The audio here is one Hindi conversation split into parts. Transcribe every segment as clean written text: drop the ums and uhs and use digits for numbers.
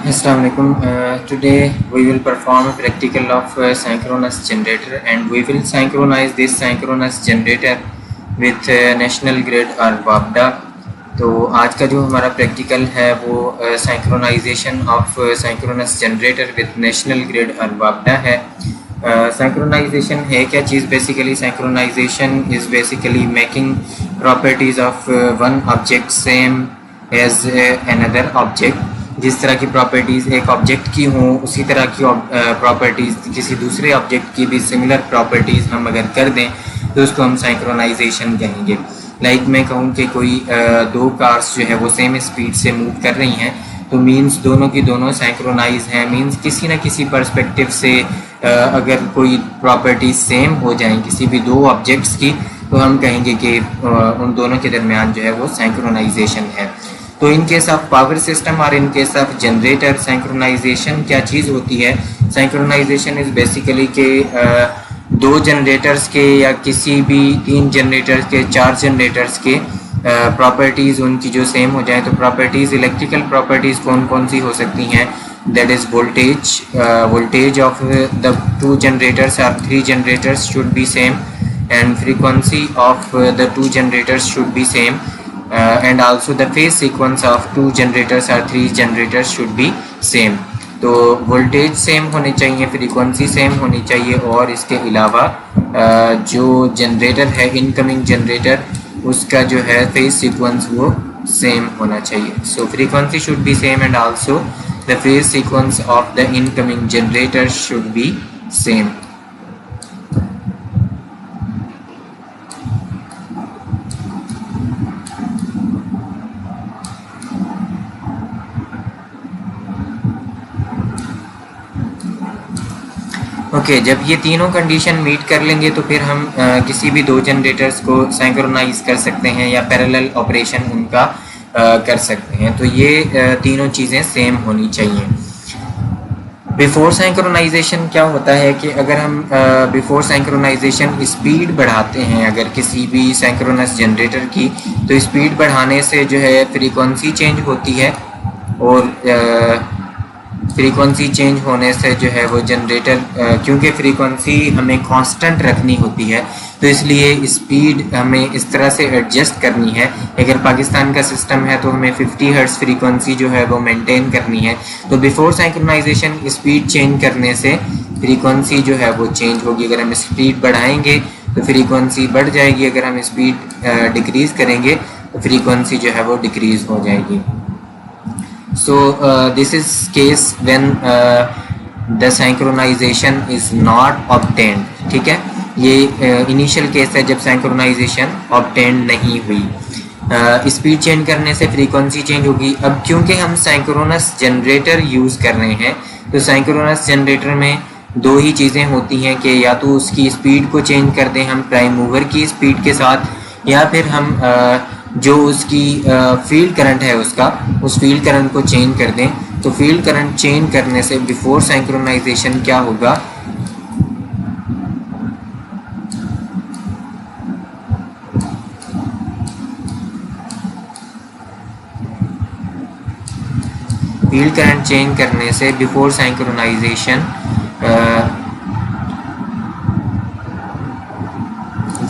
Assalamualaikum. Today we will perform a practical of synchronous generator, and we will synchronize this synchronous generator with national grid or WAPDA. तो आज का जो हमारा प्रैक्टिकल है वो synchronization of synchronous generator with national grid और WAPDA है। सिंक्रोनाइजेशन है क्या चीज़? Basically synchronization is basically making properties of one object same as another object. जिस तरह की प्रॉपर्टीज़ एक ऑब्जेक्ट की हों उसी तरह की प्रॉपर्टीज़ किसी दूसरे ऑब्जेक्ट की भी सिमिलर प्रॉपर्टीज़ हम अगर कर दें तो उसको हम सिंक्रोनाइजेशन कहेंगे। लाइक मैं कहूँ कि कोई दो कार्स जो है वो सेम स्पीड से मूव कर रही हैं, तो मीन्स दोनों की दोनों सिंक्रोनाइज हैं। मीन्स किसी न किसी पर्सपेक्टिव से अगर कोई प्रॉपर्टीज़ सेम हो जाएं किसी भी दो ऑब्जेक्ट्स की, तो हम कहेंगे कि उन दोनों के दरमियान जो है वो सिंक्रोनाइजेशन है। तो in case of power system और in case of generator synchronization क्या चीज़ होती है? सिंक्रोनाइजेशन इज़ बेसिकली के दो जनरेटर्स के या किसी भी तीन जनरेटर्स के, चार जनरेटर्स के प्रॉपर्टीज़ उनकी जो सेम हो जाए। तो प्रॉपर्टीज़, इलेक्ट्रिकल प्रॉपर्टीज़ कौन कौन सी हो सकती हैं? That is voltage of the two generators और three generators should be same, and frequency of the two generators should be same, and also the phase sequence of two generators or three generators should be same। तो वोल्टेज सेम होने चाहिए, फ्रीक्वेंसी सेम होनी चाहिए, और इसके अलावा जो जनरेटर है इनकमिंग जनरेटर उसका जो है फेज सीक्वेंस वो सेम होना चाहिए। So frequency should be same and also the phase sequence of the incoming generator should be same. Okay, जब ये तीनों कंडीशन मीट कर लेंगे तो फिर हम किसी भी दो जनरेटर्स को सिंक्रोनाइज कर सकते हैं या पैरेलल ऑपरेशन उनका कर सकते हैं। तो ये तीनों चीज़ें सेम होनी चाहिए। बिफोर सिंक्रोनाइजेशन क्या होता है कि अगर हम बिफोर सिंक्रोनाइजेशन स्पीड बढ़ाते हैं अगर किसी भी सिंक्रोनस जनरेटर की, तो स्पीड बढ़ाने से जो है फ्रीक्वेंसी चेंज होती है, और फ्रीक्वेंसी चेंज होने से जो है वो जनरेटर, क्योंकि फ्रीक्वेंसी हमें कांस्टेंट रखनी होती है तो इसलिए स्पीड हमें इस तरह से एडजस्ट करनी है। अगर पाकिस्तान का सिस्टम है तो हमें 50 हर्ट्ज़ फ्रीक्वेंसी जो है वो मेंटेन करनी है। तो बिफोर सिंक्रोनाइजेशन स्पीड चेंज करने से फ्रीक्वेंसी जो है वो चेंज होगी। अगर हम स्पीड बढ़ाएंगे तो फ्रीक्वेंसी बढ़ जाएगी, अगर हम स्पीड डिक्रीज़ करेंगे तो फ्रीक्वेंसी जो है वो डिक्रीज़ हो जाएगी। So this is case when the synchronization is not obtained। ठीक है, ये इनिशियल केस है जब सिंक्रोनाइजेशन obtained नहीं हुई। स्पीड चेंज करने से फ्रीक्वेंसी चेंज होगी। अब क्योंकि हम सिंक्रोनस जनरेटर यूज़ कर रहे हैं तो सिंक्रोनस जनरेटर में दो ही चीज़ें होती हैं कि या तो उसकी स्पीड को चेंज कर दें हम प्राइम मूवर की स्पीड के साथ, या फिर हम जो उसकी फील्ड करंट है उस फील्ड करंट को चेंज कर दें। तो फील्ड करंट चेंज करने से बिफोर सिंक्रोनाइजेशन क्या होगा? फील्ड करंट चेंज करने से बिफोर सिंक्रोनाइजेशन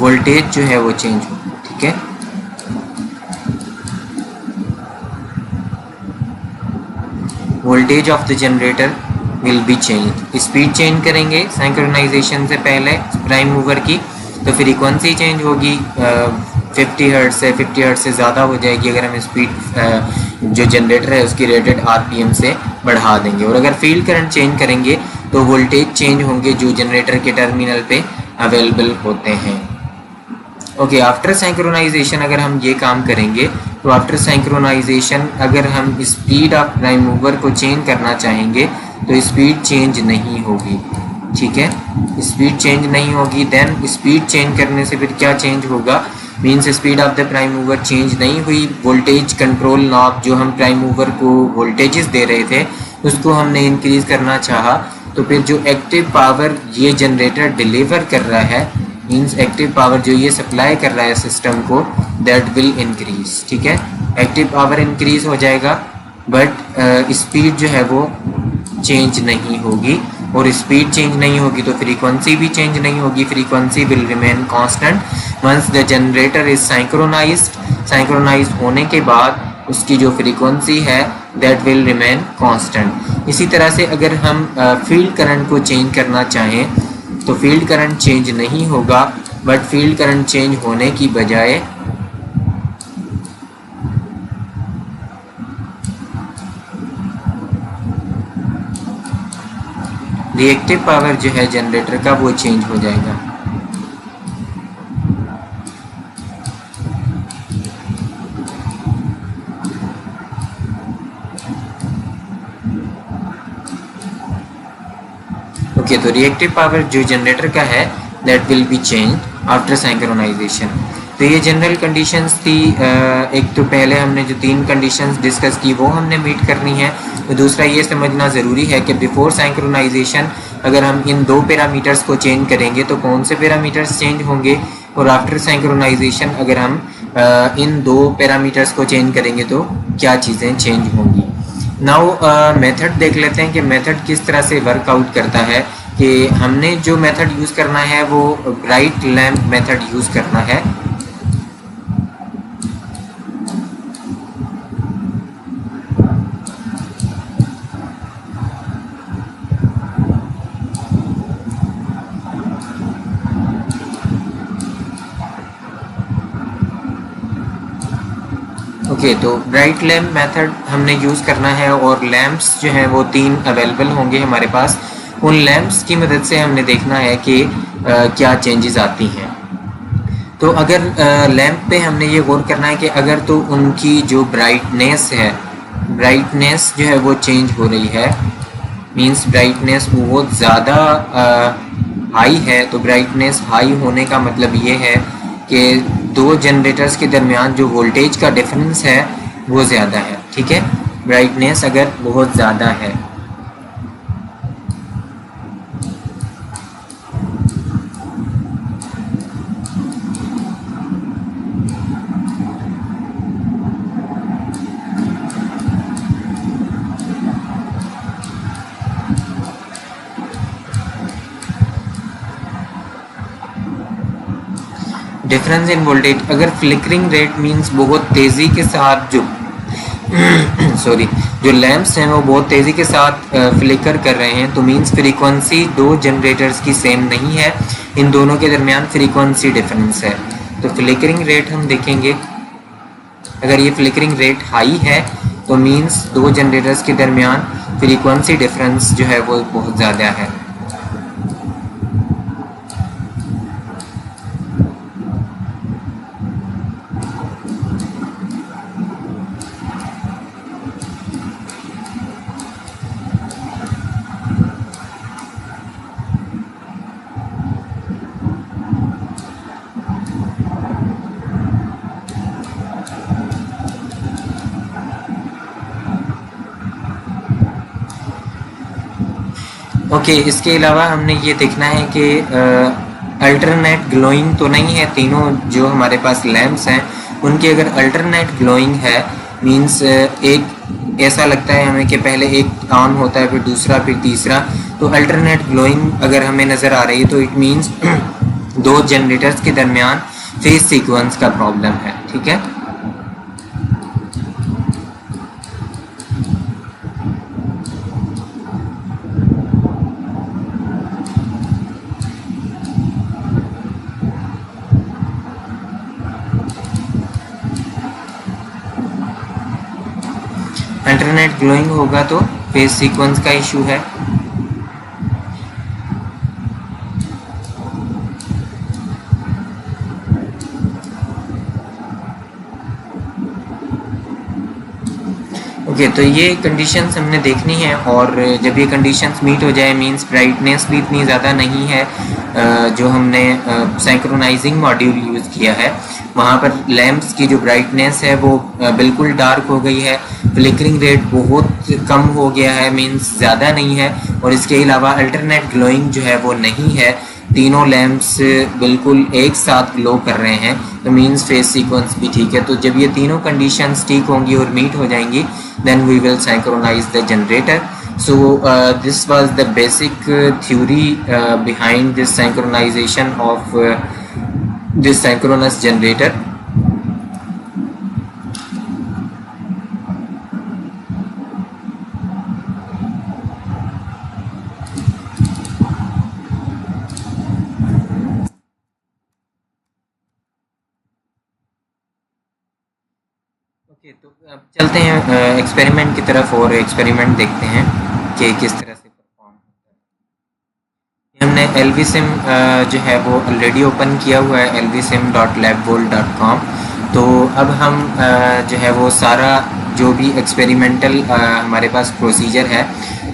वोल्टेज जो है वो चेंज होगा। ठीक है, voltage of the generator will be change. Speed change करेंगे सिंक्रोनाइजेशन से पहले प्राइम मूवर की, तो फ्रीक्वेंसी चेंज होगी 50 हर्ट्ज़ से 50 हर्ट्ज़ से ज़्यादा हो जाएगी अगर हम स्पीड जो जनरेटर है उसकी रेटेड आरपीएम से बढ़ा देंगे। और अगर फील्ड करंट चेंज करेंगे तो वोल्टेज चेंज होंगे जो जनरेटर के टर्मिनल पे अवेलेबल होते हैं। ओके, आफ्टर सिंक्रोनाइजेशन अगर हम ये काम करेंगे तो आफ्टर सिंक्रोनाइजेशन अगर हम स्पीड ऑफ प्राइम मूवर को चेंज करना चाहेंगे तो स्पीड चेंज नहीं होगी। ठीक है, स्पीड चेंज नहीं होगी। देन स्पीड चेंज करने से फिर क्या चेंज होगा? Means speed of the prime mover change नहीं हुई, वोल्टेज कंट्रोल नॉब जो हम प्राइम मूवर को वोल्टेजेस दे रहे थे उसको हमने इंक्रीज़ करना चाहा, तो फिर जो एक्टिव पावर ये जनरेटर डिलीवर कर रहा है, मीन्स एक्टिव पावर जो ये सप्लाई कर रहा है सिस्टम को, दैट विल इंक्रीज। ठीक है, एक्टिव पावर इंक्रीज हो जाएगा बट स्पीड जो है वो चेंज नहीं होगी, और स्पीड चेंज नहीं होगी तो फ्रीक्वेंसी भी चेंज नहीं होगी, frequency will remain constant once the generator is synchronized होने के बाद उसकी जो फ्रीक्वेंसी है दैट विल रिमेन कांस्टेंट। इसी तरह से अगर हम फील्ड करंट को चेंज करना चाहें तो फील्ड करंट चेंज नहीं होगा, बट फील्ड करंट चेंज होने की बजाय रिएक्टिव पावर जो है जनरेटर का वो चेंज हो जाएगा। ओके, तो रिएक्टिव पावर जो जनरेटर का है that will be change after synchronisation. तो ये जनरल कंडीशंस थी। एक तो पहले हमने जो 3 कंडीशंस डिस्कस की वो हमने मीट करनी है। तो दूसरा ये समझना ज़रूरी है कि बिफोर सिंक्रोनाइजेशन अगर हम इन 2 पैरामीटर्स को चेंज करेंगे तो कौन से पैरामीटर्स चेंज होंगे, और आफ्टर सिंक्रोनाइजेशन अगर हम इन 2 पैरामीटर्स को चेंज करेंगे तो क्या चीज़ें चेंज होंगी। नाउ मेथड देख लेते हैं कि मेथड किस तरह से वर्कआउट करता है। कि हमने जो मेथड यूज़ करना है वो ब्राइट लैम्प मेथड यूज़ करना है। ओके, तो ब्राइट लैम्प मेथड हमने यूज़ करना है, और लैम्प्स जो हैं वो 3 अवेलेबल होंगे हमारे पास। उन लैम्प्स की मदद से हमने देखना है कि क्या चेंजेस आती हैं। तो अगर लैम्प पे हमने ये गौर करना है कि अगर तो उनकी जो ब्राइटनेस है, ब्राइटनेस जो है वो चेंज हो रही है, मींस ब्राइटनेस बहुत ज़्यादा हाई है। तो ब्राइटनेस हाई होने का मतलब ये है कि 2 जनरेटर्स के दरमियान जो वोल्टेज का डिफरेंस है वो ज़्यादा है। ठीक है, ब्राइटनेस अगर बहुत ज़्यादा है। डिफरेंस इन वोल्टेज, अगर फ्लिकरिंग रेट मींस बहुत तेज़ी के साथ जो जो लैंप्स हैं वो बहुत तेज़ी के साथ फ्लिकर कर रहे हैं, तो मींस फ्रीक्वेंसी 2 जनरेटर्स की सेम नहीं है, इन दोनों के दरमियान फ्रीक्वेंसी डिफरेंस है। तो फ्लिकरिंग रेट हम देखेंगे, अगर ये फ्लिकरिंग रेट हाई है तो मींस 2 जनरेटर्स के दरमियान फ्रीक्वेंसी डिफरेंस जो है वो बहुत ज़्यादा है। ओके, इसके अलावा हमने ये देखना है कि अल्टरनेट ग्लोइंग तो नहीं है। तीनों जो हमारे पास लैंप्स हैं उनकी अगर अल्टरनेट ग्लोइंग है, मींस एक ऐसा लगता है हमें कि पहले एक ऑन होता है फिर दूसरा फिर तीसरा, तो अल्टरनेट ग्लोइंग अगर हमें नज़र आ रही है तो इट मींस 2 जनरेटर्स के दरमियान फेज सीक्वेंस का प्रॉब्लम है। ठीक है, अल्टरनेट ग्लोइंग होगा तो फेज सीक्वेंस का इशू है। ओके, तो ये कंडीशंस हमने देखनी है, और जब ये कंडीशंस मीट हो जाए मींस ब्राइटनेस भी इतनी ज़्यादा नहीं है, जो हमने सिंक्रोनाइजिंग मॉड्यूल यूज़ किया है वहाँ पर लैंप्स की जो ब्राइटनेस है वो बिल्कुल डार्क हो गई है, फ्लिकरिंग रेट बहुत कम हो गया है, मींस ज़्यादा नहीं है, और इसके अलावा अल्टरनेट ग्लोइंग जो है वो नहीं है, तीनों लैंप्स बिल्कुल एक साथ ग्लो कर रहे हैं, तो मीन्स फेज सीक्वेंस भी ठीक है। तो जब ये तीनों कंडीशंस ठीक होंगी और मीट हो जाएंगी, then we will synchronize the generator. So this was the basic theory behind this synchronization of this synchronous generator. Okay, तो अब चलते हैं एक्सपेरिमेंट की तरफ और एक्सपेरिमेंट देखते हैं कि किस तरह से परफॉर्म होता है। हमने LVSIM जो है वो ऑलरेडी ओपन किया हुआ है, lvsim.labworld.com। तो अब हम जो है वो सारा जो भी एक्सपेरिमेंटल हमारे पास प्रोसीजर है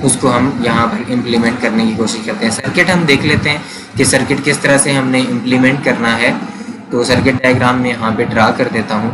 उसको हम यहाँ पर इम्प्लीमेंट करने की कोशिश करते हैं। सर्किट हम देख लेते हैं कि सर्किट किस तरह से हमने इम्प्लीमेंट करना है। तो सर्किट डायग्राम में यहाँ पे ड्रा कर देता हूँ।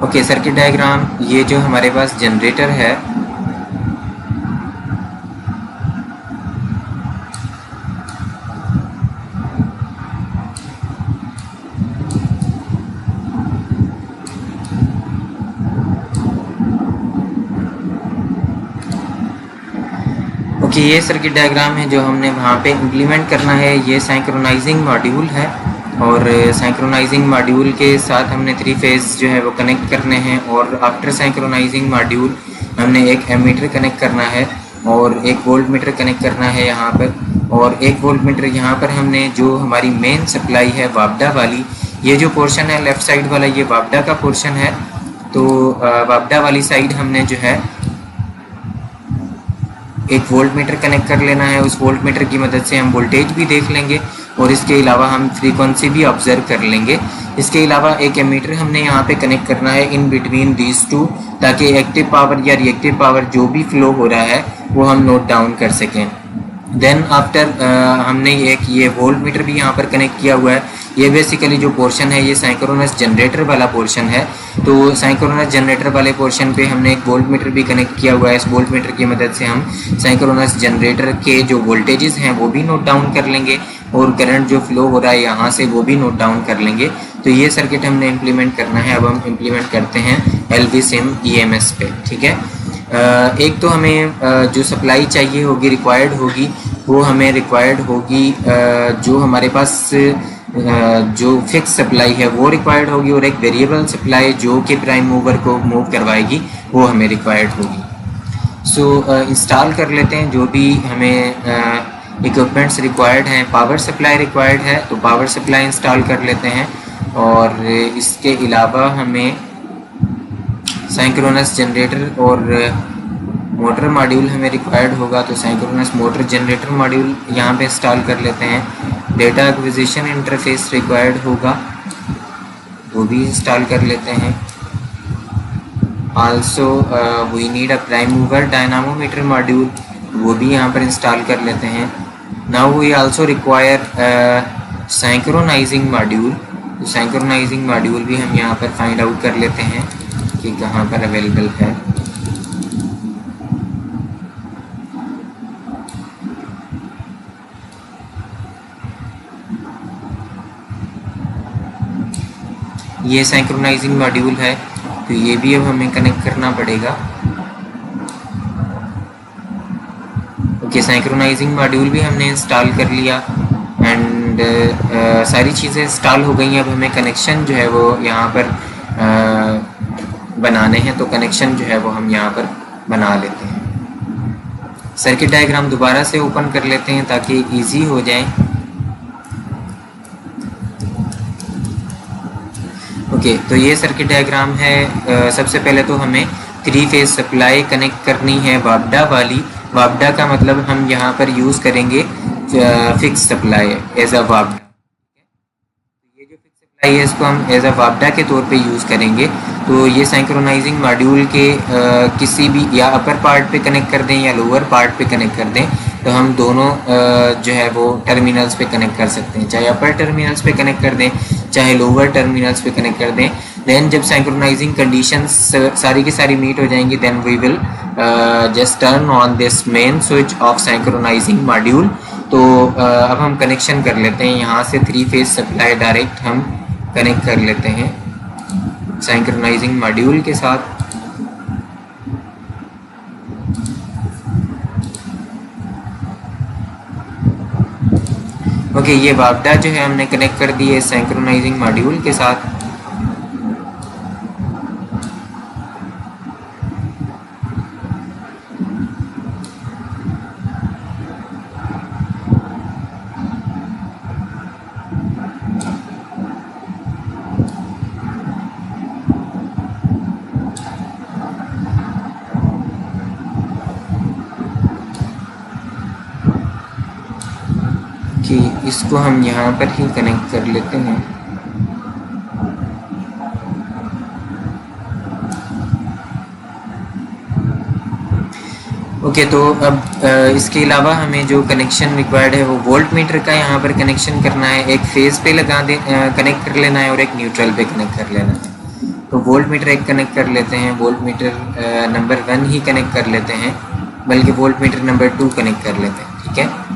ओके, सर्किट डायग्राम, ये जो हमारे पास जनरेटर है, ओके, ये सर्किट डायग्राम है जो हमने वहाँ पे इम्प्लीमेंट करना है। ये सिंक्रोनाइजिंग मॉड्यूल है और सिंक्रोनाइजिंग मॉड्यूल के साथ हमने 3 फेज़ जो है वो कनेक्ट करने हैं। और आफ्टर सिंक्रोनाइजिंग मॉड्यूल हमने एक एमीटर कनेक्ट करना है और एक वोल्ट मीटर कनेक्ट करना है यहाँ पर। और एक वोल्ट मीटर यहाँ पर हमने जो हमारी मेन सप्लाई है वापडा वाली, ये जो पोर्शन है लेफ़्ट साइड वाला, ये वापडा का पोर्शन है। तो वापडा वाली साइड हमने जो है एक वोल्ट मीटर कनेक्ट कर लेना है। उस वोल्ट मीटर की मदद से हम वोल्टेज भी देख लेंगे और इसके अलावा हम फ्रीक्वेंसी भी ऑब्जर्व कर लेंगे। इसके अलावा एक एमीटर हमने यहाँ पे कनेक्ट करना है इन बिटवीन दीज टू, ताकि एक्टिव पावर या रिएक्टिव पावर जो भी फ्लो हो रहा है वो हम नोट डाउन कर सकें। देन आफ्टर हमने एक ये वोल्ट मीटर भी यहाँ पर कनेक्ट किया हुआ है। ये बेसिकली जो पोर्शन है ये सिंक्रोनस जनरेटर वाला पोर्शन है। तो सिंक्रोनस जनरेटर वाले पोर्शन पे हमने एक वोल्ट मीटर भी कनेक्ट किया हुआ है। इस वोल्ट मीटर की मदद से हम सिंक्रोनस जनरेटर के जो वोल्टेजेस हैं वो भी नोट डाउन कर लेंगे और करंट जो फ्लो हो रहा है यहाँ से वो भी नोट डाउन कर लेंगे। तो ये सर्किट हमने इम्प्लीमेंट करना है। अब हम इम्प्लीमेंट करते हैं LVSIM EMS पे, ठीक है। एक तो हमें जो सप्लाई चाहिए होगी, रिक्वायर्ड होगी, वो हमें रिक्वायर्ड होगी जो हमारे पास जो फिक्स सप्लाई है वो रिक्वायर्ड होगी, और एक वेरिएबल सप्लाई जो कि प्राइम मूवर को मूव करवाएगी वो हमें रिक्वायर्ड होगी। सो इंस्टॉल कर लेते हैं जो भी हमें इक्विपमेंट्स रिक्वायर्ड हैं। पावर सप्लाई रिक्वायर्ड है तो पावर सप्लाई इंस्टॉल कर लेते हैं। और इसके अलावा हमें सिंक्रोनस जनरेटर और मोटर मॉड्यूल हमें रिक्वायर्ड होगा, तो सिंक्रोनस मोटर जनरेटर मॉड्यूल यहाँ पे इंस्टॉल कर लेते हैं। डेटा एक्विजिशन इंटरफेस रिक्वायर्ड होगा, वो भी इंस्टॉल कर लेते हैं। Also we need a prime mover dynamometer module, वो भी यहाँ पर इंस्टॉल कर लेते हैं। Now we also require synchronising module, तो सिंक्रोनाइजिंग मॉड्यूल भी हम यहाँ पर फाइंड आउट कर लेते हैं कि कहाँ पर अवेलेबल है। ये सिंक्रोनाइजिंग मॉड्यूल है तो ये भी अब हमें कनेक्ट करना पड़ेगा। ओके, सिंक्रोनाइजिंग मॉड्यूल भी हमने इंस्टॉल कर लिया एंड सारी चीज़ें इंस्टॉल हो गई हैं। अब हमें कनेक्शन जो है वो यहाँ पर बनाने हैं, तो कनेक्शन जो है वो हम यहाँ पर बना लेते हैं। सर्किट डायग्राम दोबारा से ओपन कर लेते हैं ताकि इजी हो जाए। ओके, तो ये सर्किट डायग्राम है। सबसे पहले तो हमें 3 फेज सप्लाई कनेक्ट करनी है वापडा वाली। वापडा का मतलब हम यहाँ पर यूज़ करेंगे फिक्स सप्लाई एज अ वापडा। ये जो फिक्स इसको हम एज अ वापडा के तौर पे यूज़ करेंगे। तो ये सिंक्रोनाइजिंग मॉड्यूल के किसी भी या अपर पार्ट पे कनेक्ट कर दें या लोअर पार्ट पे कनेक्ट कर दें, तो हम दोनों जो है वो टर्मिनल्स पे कनेक्ट कर सकते हैं। चाहे अपर टर्मिनल्स पे कनेक्ट कर दें, चाहे लोअर टर्मिनल्स पे कनेक्ट कर दें। देन जब सिंक्रोनाइजिंग कंडीशंस सारी की सारी मीट हो जाएंगी, then we will just turn on this main switch of synchronising module. तो अब हम कनेक्शन कर लेते हैं। यहाँ से 3 फेज सप्लाई डायरेक्ट हम कनेक्ट कर लेते हैं सिंक्रोनाइजिंग मॉड्यूल के साथ। ओके, ये वापडा जो है हमने कनेक्ट कर दी है सिंक्रोनाइजिंग मॉड्यूल के साथ। कि इसको हम यहाँ पर ही कनेक्ट कर लेते हैं। ओके, तो अब इसके अलावा हमें जो कनेक्शन रिक्वायर्ड है वो वोल्ट मीटर का यहाँ पर कनेक्शन करना है। एक फेज पे लगा दे कनेक्ट कर लेना है और एक न्यूट्रल पे कनेक्ट कर लेना है। तो वोल्ट मीटर एक कनेक्ट कर लेते हैं, वोल्ट मीटर नंबर 1 ही कनेक्ट कर लेते हैं, बल्कि वोल्ट मीटर नंबर 2 कनेक्ट कर लेते हैं। ठीक है,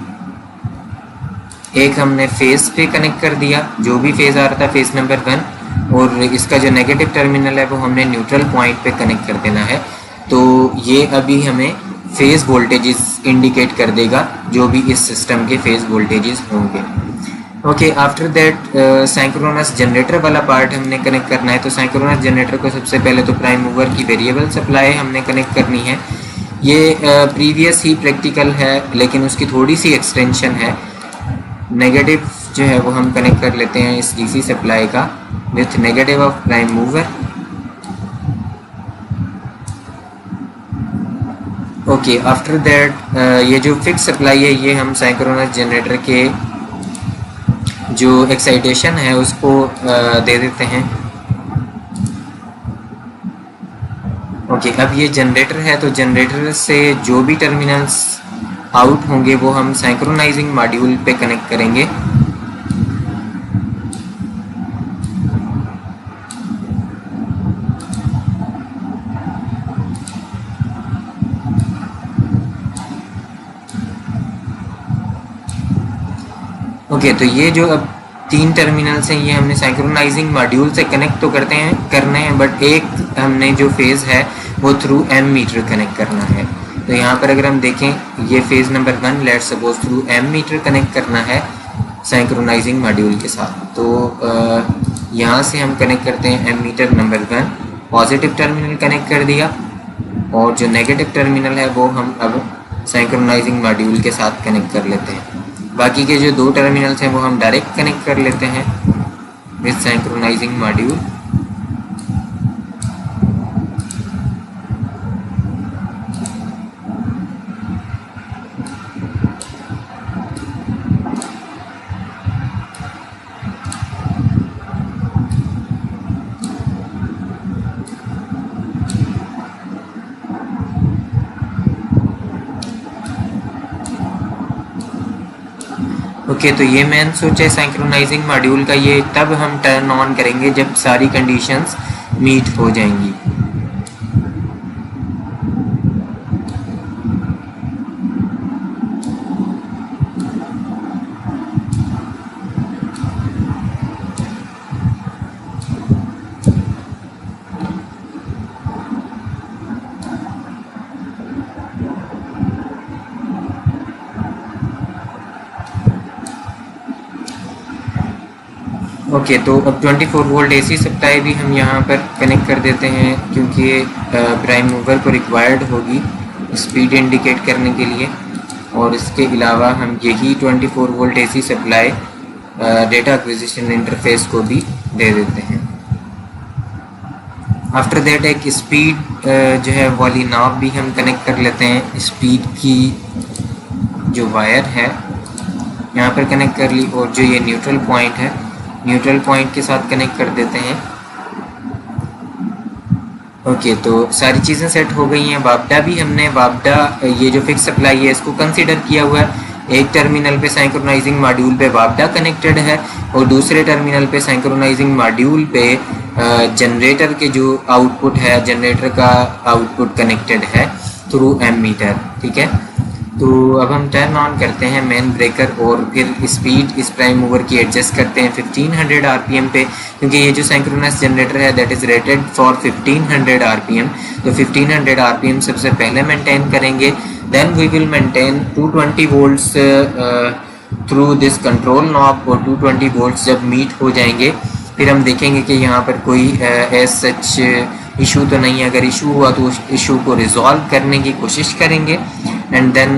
एक हमने फेज पे कनेक्ट कर दिया, जो भी फेज आ रहा था फेज नंबर 1, और इसका जो नेगेटिव टर्मिनल है वो हमने न्यूट्रल पॉइंट पे कनेक्ट कर देना है। तो ये अभी हमें फेज वोल्टेजेस इंडिकेट कर देगा, जो भी इस सिस्टम के फेज वोल्टेजेस होंगे। Okay, after that synchronous generator वाला पार्ट हमने कनेक्ट करना है। तो सिंक्रोनस जनरेटर को सबसे पहले तो प्राइम मूवर की वेरिएबल सप्लाई हमने कनेक्ट करनी है। ये प्रीवियस ही प्रैक्टिकल है, लेकिन उसकी थोड़ी सी एक्सटेंशन है। नेगेटिव जो है वो हम कनेक्ट कर लेते हैं इस डीसी सप्लाई का with negative of prime mover. Okay, after that ये जो फिक्स सप्लाई है ये हम सिंक्रोनस जनरेटर के जो एक्साइटेशन है उसको दे देते हैं। ओके, अब ये जनरेटर है, तो जनरेटर से जो भी टर्मिनल्स आउट होंगे वो हम सिंक्रोनाइजिंग मॉड्यूल पे कनेक्ट करेंगे। ओके, तो ये जो अब 3 टर्मिनल्स हैं ये हमने सिंक्रोनाइजिंग मॉड्यूल से कनेक्ट तो करने हैं, बट एक हमने जो फेज़ है वो थ्रू एम मीटर कनेक्ट करना है। तो यहाँ पर अगर हम देखें, ये phase number 1 let's suppose through ammeter connect करना है सिंक्रोनाइजिंग मॉड्यूल के साथ। तो यहाँ से हम कनेक्ट करते हैं ammeter number 1, positive terminal connect कर दिया, और जो नेगेटिव टर्मिनल है वो हम अब सिंक्रोनाइजिंग मॉड्यूल के साथ कनेक्ट कर लेते हैं। बाकी के जो 2 टर्मिनल्स हैं वो हम डायरेक्ट कनेक्ट कर लेते हैं विद सिंक्रोनाइजिंग मॉड्यूल। ओके, तो ये मेन स्विच है सिंक्रोनाइजिंग मॉड्यूल का। ये तब हम टर्न ऑन करेंगे जब सारी कंडीशंस मीट हो जाएंगी। ओके, तो अब 24 वोल्ट एसी सप्लाई भी हम यहाँ पर कनेक्ट कर देते हैं, क्योंकि ये प्राइम मूवर को रिक्वायर्ड होगी स्पीड इंडिकेट करने के लिए। और इसके अलावा हम यही 24 volt AC supply data acquisition interface को भी दे देते हैं। आफ्टर दैट एक स्पीड जो है वाली नॉब भी हम कनेक्ट कर लेते हैं। स्पीड की जो वायर है यहाँ पर कनेक्ट कर ली, और जो ये न्यूट्रल पॉइंट है न्यूट्रल पॉइंट के साथ कनेक्ट कर देते हैं। ओके, तो सारी चीज़ें सेट हो गई हैं। वापडा भी हमने ये जो फिक्स सप्लाई है इसको कंसीडर किया हुआ है। एक टर्मिनल पे सिंक्रोनाइजिंग मॉड्यूल पे वापडा कनेक्टेड है और दूसरे टर्मिनल पे सिंक्रोनाइजिंग मॉड्यूल पे जनरेटर के जो आउटपुट है, जनरेटर का आउटपुट कनेक्टेड है थ्रू एमीटर। ठीक है, तो अब हम टर्न ऑन करते हैं मेन ब्रेकर और फिर स्पीड इस प्राइम मूवर की एडजस्ट करते हैं 1500 आरपीएम पे, क्योंकि ये जो सिंक्रोनस जनरेटर है that is rated for 1500 RPM. तो 1500 आरपीएम सबसे पहले मेंटेन करेंगे, then we will maintain 220 volts through this control knob. और 220 वोल्ट्स जब मीट हो जाएंगे फिर हम देखेंगे कि यहाँ पर कोई एज सच इशू तो नहीं है। अगर इशू हुआ तो उस इशू को रिजॉल्व करने की कोशिश करेंगे एंड देन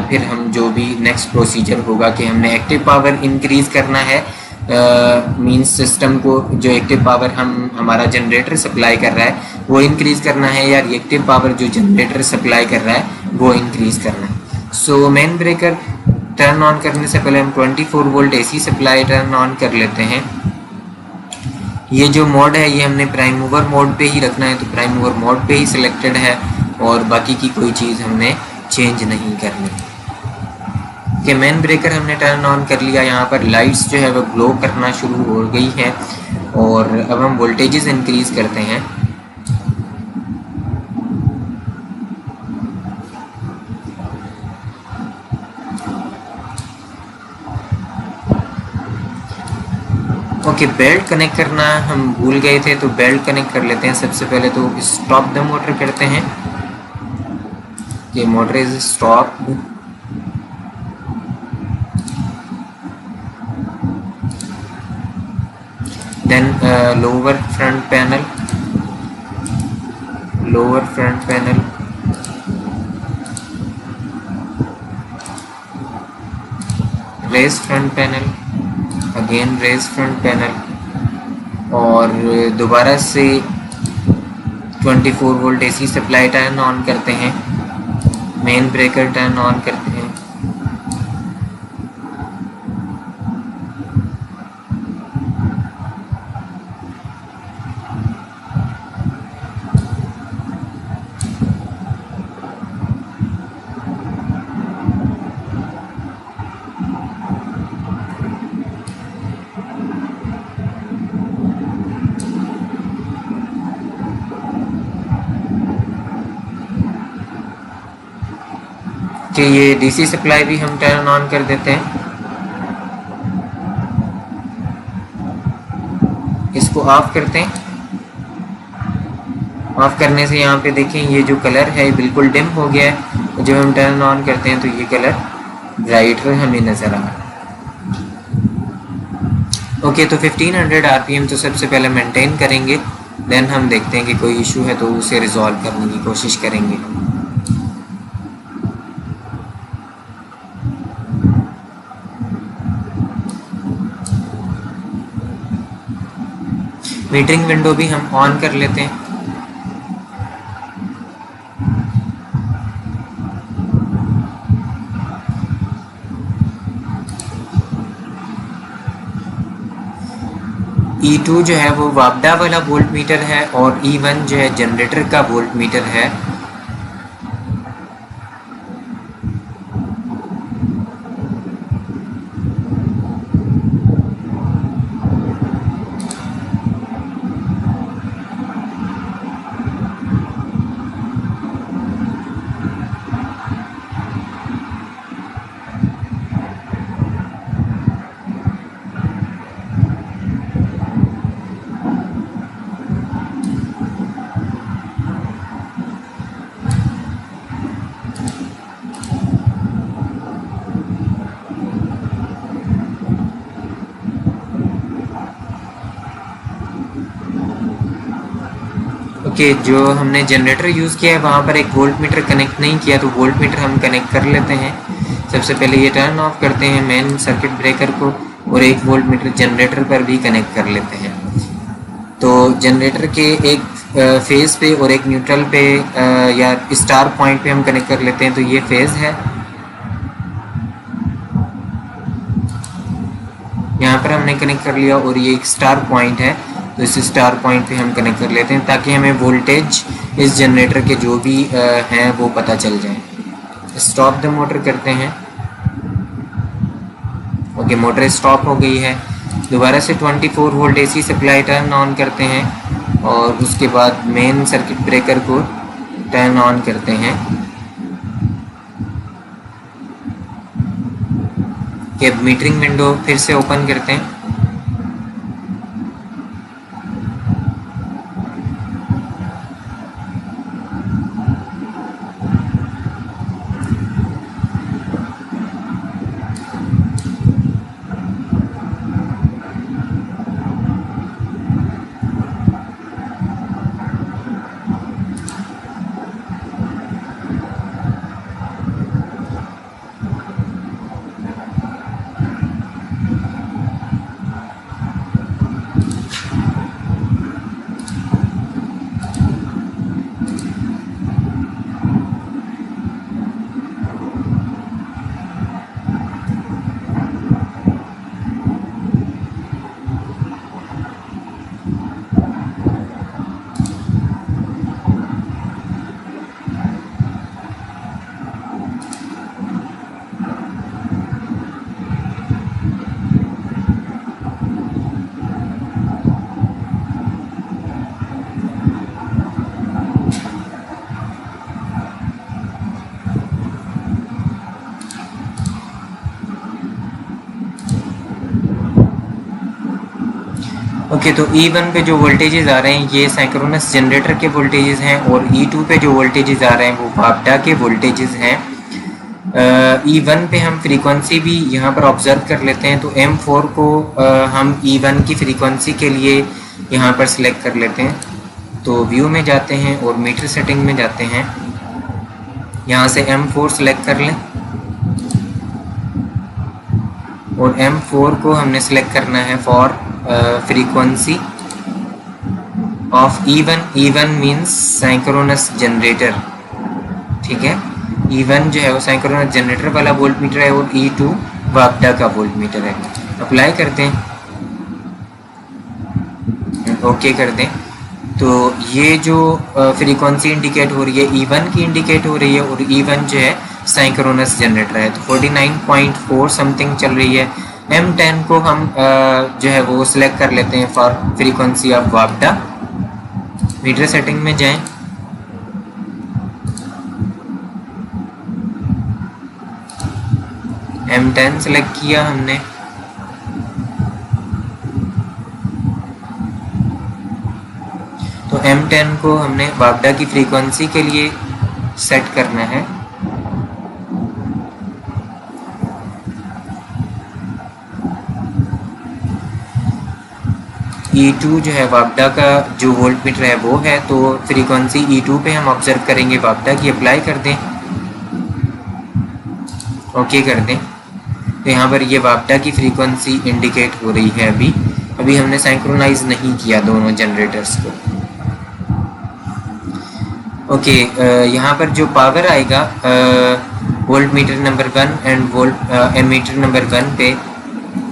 फिर हम जो भी नेक्स्ट प्रोसीजर होगा कि हमने एक्टिव पावर इंक्रीज़ करना है, मींस सिस्टम को जो एक्टिव पावर हमारा जनरेटर सप्लाई कर रहा है वो इंक्रीज़ करना है या रिएक्टिव पावर जो जनरेटर सप्लाई कर रहा है वो इंक्रीज़ करना है। So main breaker turn on करने से पहले हम 24 volt AC supply turn on कर लेते हैं। ये जो मोड है ये हमने प्राइम मूवर मोड पे ही रखना है, तो प्राइम मूवर मोड पे ही सिलेक्टेड है और बाकी की कोई चीज़ हमने चेंज नहीं करनी। कि मेन ब्रेकर हमने टर्न ऑन कर लिया, यहाँ पर लाइट्स जो है वो ग्लो करना शुरू हो गई हैं और अब हम वोल्टेजेस इंक्रीज़ करते हैं। ओके, बेल्ट कनेक्ट करना हम भूल गए थे, तो बेल्ट कनेक्ट कर लेते हैं। सबसे पहले तो स्टॉप द मोटर करते हैं कि motor is stop. Then lower front panel, raise front panel, again raise front panel और दोबारा से 24 volt AC supply turn on करते हैं, मेन ब्रेकर टर्न ऑन करते हैं। कि ये डीसी सप्लाई भी हम टर्न ऑन कर देते हैं। इसको ऑफ करते हैं। ऑफ करने से यहाँ पे देखें ये जो कलर है बिल्कुल डिम हो गया है। जब हम टर्न ऑन करते हैं तो ये कलर ब्राइटर हमें नज़र आ रहा है। ओके, तो 1500 आरपीएम तो सबसे पहले मेंटेन करेंगे, देन हम देखते हैं कि कोई इशू है तो उसे रिजॉल्व करने की कोशिश करेंगे। मीटरिंग विंडो भी हम ऑन कर लेते हैं। E2 जो है वो वापडा वाला वोल्ट मीटर है और E1 जो है जनरेटर का वोल्ट मीटर है। कि जो हमने जनरेटर यूज़ किया है वहाँ पर एक वोल्ट मीटर कनेक्ट नहीं किया, तो वोल्ट मीटर हम कनेक्ट कर लेते हैं। सबसे पहले ये टर्न ऑफ करते हैं मेन सर्किट ब्रेकर को और एक वोल्ट मीटर जनरेटर पर भी कनेक्ट कर लेते हैं। तो जनरेटर के एक फेज़ पे और एक न्यूट्रल पे या स्टार पॉइंट पे हम कनेक्ट कर लेते हैं। तो ये फेज़ है, यहाँ पर पर हमने कनेक्ट कर लिया और ये एक स्टार पॉइंट है, तो इस स्टार पॉइंट पे हम कनेक्ट कर लेते हैं ताकि हमें वोल्टेज इस जनरेटर के जो भी हैं वो पता चल जाए। स्टॉप द मोटर करते हैं। ओके, मोटर स्टॉप हो गई है। दोबारा से 24 volt AC supply turn on करते हैं और उसके बाद मेन सर्किट ब्रेकर को टर्न ऑन करते हैं। कि मीटरिंग विंडो फिर से ओपन करते हैं। ओके, तो E1 पे जो वोल्टेजेस आ रहे हैं ये साइक्रोनस जनरेटर के वोल्टेजेस हैं और E2 पे जो वोल्टेजेस आ रहे हैं वो वापडा के वोल्टेजेस हैं। E1 पे हम फ्रीक्वेंसी भी यहाँ पर ऑब्जर्व कर लेते हैं, तो M4 को हम E1 की फ्रीक्वेंसी के लिए यहाँ पर सिलेक्ट कर लेते हैं। तो व्यू में जाते हैं और मीटर सेटिंग में जाते हैं, यहाँ से M4 सिलेक्ट कर लें और M4 को हमने सिलेक्ट करना है for frequency of E1 means synchronous generator. ठीक है, E1 जो है वो साइक्रोनस जनरेटर वाला वोल्ट मीटर है और E2 वापडा का वोल्ट मीटर है। अप्लाई करते हैं, ओके कर दें। तो ये जो फ्रीक्वेंसी इंडिकेट हो रही है E1 की इंडिकेट हो रही है और E1 जो है साइक्रोनस जनरेटर है, तो 49.4 समथिंग चल रही है। M10 को हम जो है वो सिलेक्ट कर लेते हैं फॉर फ्रीक्वेंसी ऑफ वापडा। मीटर सेटिंग में जाएं, M10 सिलेक्ट किया हमने। तो M10 को हमने वापडा की फ्रीक्वेंसी के लिए सेट करना है। E2 जो है वापडा का जो वोल्ट मीटर है वो है, तो फ्रीक्वेंसी E2 पे हम ऑब्जर्व करेंगे वापडा की। अप्लाई कर दें, ओके कर दें। तो यहाँ पर ये वापडा की फ्रीक्वेंसी इंडिकेट हो रही है। अभी हमने सिंक्रोनाइज नहीं किया दोनों जनरेटर्स को। ओके, यहाँ पर जो पावर आएगा voltmeter number 1 and volt ammeter number 1 पे,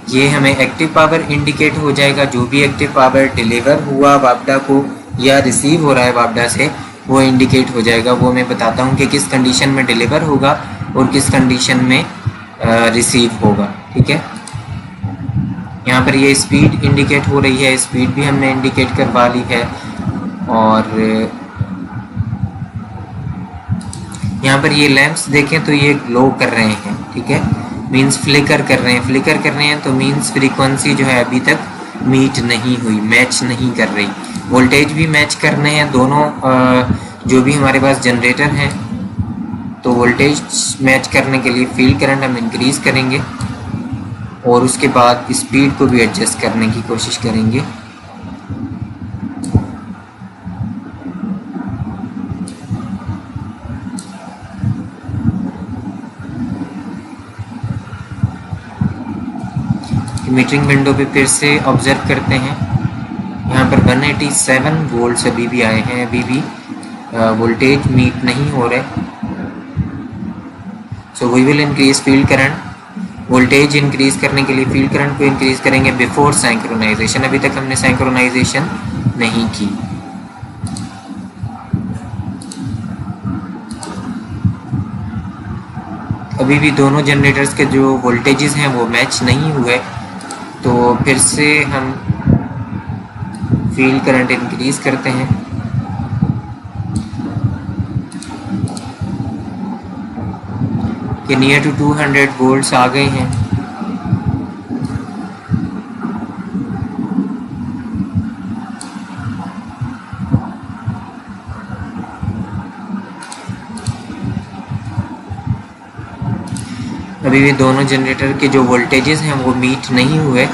ये हमें एक्टिव पावर इंडिकेट हो जाएगा। जो भी एक्टिव पावर डिलीवर हुआ वापडा को या रिसीव हो रहा है वापडा से, वो इंडिकेट हो जाएगा। वो मैं बताता हूँ कि किस कंडीशन में डिलीवर होगा और किस कंडीशन में रिसीव होगा। ठीक है, यहाँ पर ये स्पीड इंडिकेट हो रही है, स्पीड भी हमने इंडिकेट करवा ली है। और यहाँ पर ये लैंप्स देखें तो ये ग्लो कर रहे हैं। ठीक है, मीन्स फ्लिकर कर रहे हैं, तो मीन्स फ्रीक्वेंसी जो है अभी तक मीट नहीं हुई, मैच नहीं कर रही। वोल्टेज भी मैच करने हैं दोनों जो भी हमारे पास जनरेटर हैं, तो वोल्टेज मैच करने के लिए फील्ड करंट हम इंक्रीज़ करेंगे और उसके बाद स्पीड को भी एडजस्ट करने की कोशिश करेंगे। मीटरिंग विंडो पे फिर से ऑब्जर्व करते हैं, यहाँ पर 187 वोल्ट्स अभी भी आए हैं, अभी भी वोल्टेज मीट नहीं हो रहे। So we will increase field current voltage increase करने के लिए फील्ड करंट को इंक्रीज करेंगे बिफोर सिंक्रोनाइजेशन। अभी तक हमने सिंक्रोनाइजेशन नहीं की। अभी भी दोनों जनरेटर्स के जो वोल्टेजेस हैं वो मैच नहीं हुए, तो फिर से हम फील्ड करंट इंक्रीज करते हैं। कि नियर टू 200 वोल्ट्स आ गए हैं। अभी भी दोनों जनरेटर के जो वोल्टेजेस हैं वो मीट नहीं हुए।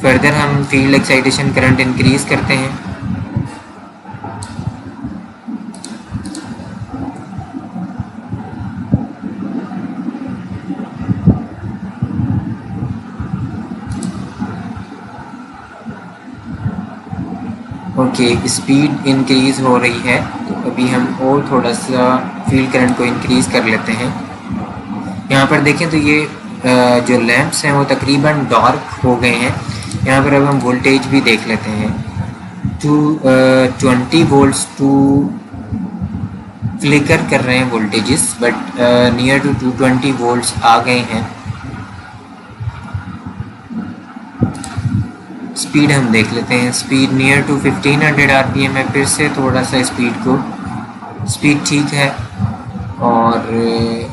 फर्दर हम फील्ड एक्साइटेशन करंट इंक्रीज करते हैं। ओके, स्पीड इंक्रीज हो रही है, तो अभी हम और थोड़ा सा फील्ड करंट को इंक्रीज कर लेते हैं। यहाँ पर देखें तो ये जो लैंप्स हैं वो तकरीबन डार्क हो गए हैं। यहाँ पर अब हम वोल्टेज भी देख लेते हैं। 20 वोल्ट्स टू फ्लिकर कर रहे हैं voltages, but near to 220 volts आ गए हैं। स्पीड हम देख लेते हैं। स्पीड नियर टू 1500 आरपीएम है। फिर से थोड़ा सा स्पीड ठीक है। और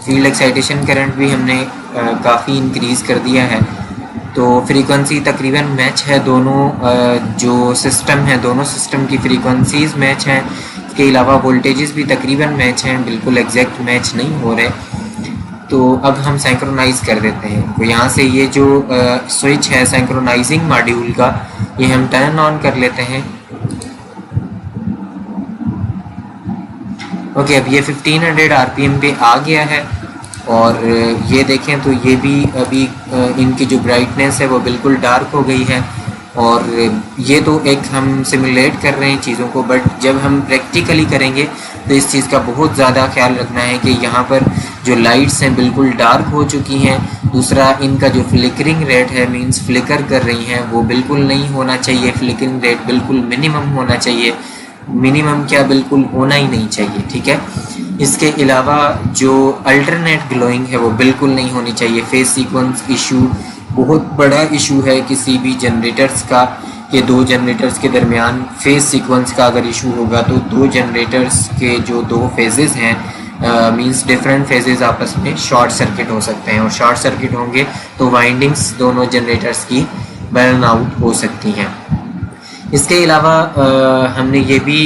फील्ड एक्साइटेशन करंट भी हमने काफ़ी इंक्रीज़ कर दिया है। तो फ्रीक्वेंसी तकरीबन मैच है। दोनों जो सिस्टम है, दोनों सिस्टम की फ्रीक्वेंसीज़ मैच हैं। इसके अलावा वोल्टेजेस भी तकरीबन मैच हैं, बिल्कुल एग्जैक्ट मैच नहीं हो रहे। तो अब हम सिंक्रोनाइज कर देते हैं। तो यहाँ से ये जो स्विच है सिंक्रोनाइजिंग मॉड्यूल का, ये हम टर्न ऑन कर लेते हैं। ओके, अब ये 1500 आरपीएम पे आ गया है। और ये देखें तो ये भी अभी इनकी जो ब्राइटनेस है वो बिल्कुल डार्क हो गई है। और ये तो एक हम सिमुलेट कर रहे हैं चीज़ों को, बट जब हम प्रैक्टिकली करेंगे तो इस चीज़ का बहुत ज़्यादा ख्याल रखना है कि यहाँ पर जो लाइट्स हैं बिल्कुल डार्क हो चुकी हैं। दूसरा, इनका जो फ्लिकरिंग रेट है, मींस फ्लिकर कर रही हैं, वो बिल्कुल नहीं होना चाहिए। फ्लिकरिंग रेट बिल्कुल मिनिमम होना चाहिए। मिनिमम क्या, बिल्कुल होना ही नहीं चाहिए, ठीक है। इसके अलावा जो अल्टरनेट ग्लोइंग है वो बिल्कुल नहीं होनी चाहिए। फेज सीक्वेंस इशू बहुत बड़ा इशू है किसी भी जनरेटर्स का, कि दो जनरेटर्स के दरमियान फेज सीक्वेंस का अगर इशू होगा तो दो जनरेटर्स के जो दो फेजेस हैं, मींस डिफरेंट फेजेस आपस में शॉर्ट सर्किट हो सकते हैं। और शॉर्ट सर्किट होंगे तो वाइंडिंग्स दोनों जनरेटर्स की बर्न आउट हो सकती हैं। इसके अलावा हमने ये भी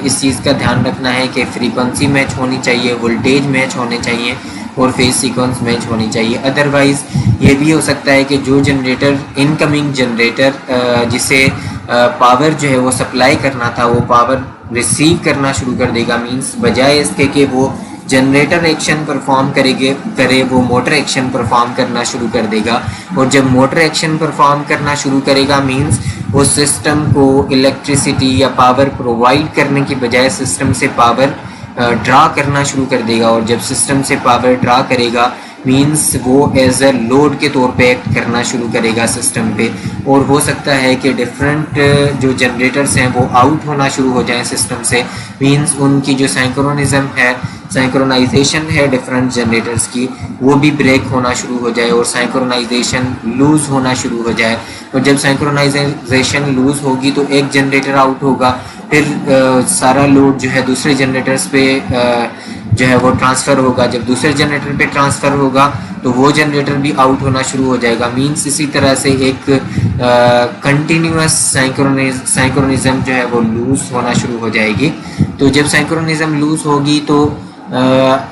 इस चीज़ का ध्यान रखना है कि फ्रीक्वेंसी मैच होनी चाहिए, वोल्टेज मैच होने चाहिए और फेज सीक्वेंस मैच होनी चाहिए। अदरवाइज़ ये भी हो सकता है कि जो जनरेटर, इनकमिंग जनरेटर जिसे पावर जो है वो सप्लाई करना था, वो पावर रिसीव करना शुरू कर देगा। मींस बजाय इसके कि वो जनरेटर एक्शन परफॉर्म करे वो मोटर एक्शन परफॉर्म करना शुरू कर देगा। और जब मोटर एक्शन परफॉर्म करना शुरू करेगा, मींस वो सिस्टम को इलेक्ट्रिसिटी या पावर प्रोवाइड करने की बजाय सिस्टम से पावर ड्रा करना शुरू कर देगा। और जब सिस्टम से पावर ड्रा करेगा, मींस वो एज अ लोड के तौर पे एक्ट करना शुरू करेगा सिस्टम पे। और हो सकता है कि डिफरेंट जो जनरेटर्स हैं वो आउट होना शुरू हो जाएं सिस्टम से। मींस उनकी जो सिंक्रोनिज्म है, सिंक्रोनाइजेशन है डिफरेंट जनरेटर्स की, वो भी ब्रेक होना शुरू हो जाए और सिंक्रोनाइजेशन लूज़ होना शुरू हो जाए। और जब सिंक्रोनाइजेशन लूज़ होगी तो एक जनरेटर आउट होगा, फिर सारा लोड जो है दूसरे जनरेटर्स पे जो है वो ट्रांसफ़र होगा। जब दूसरे जनरेटर पे ट्रांसफ़र होगा तो वो जनरेटर भी आउट होना शुरू हो जाएगा। मींस इसी तरह से एक कंटिन्यूअस सिंक्रोनिज्म जो है वो लूज़ होना शुरू हो जाएगी। तो जब सिंक्रोनिज्म लूज़ होगी तो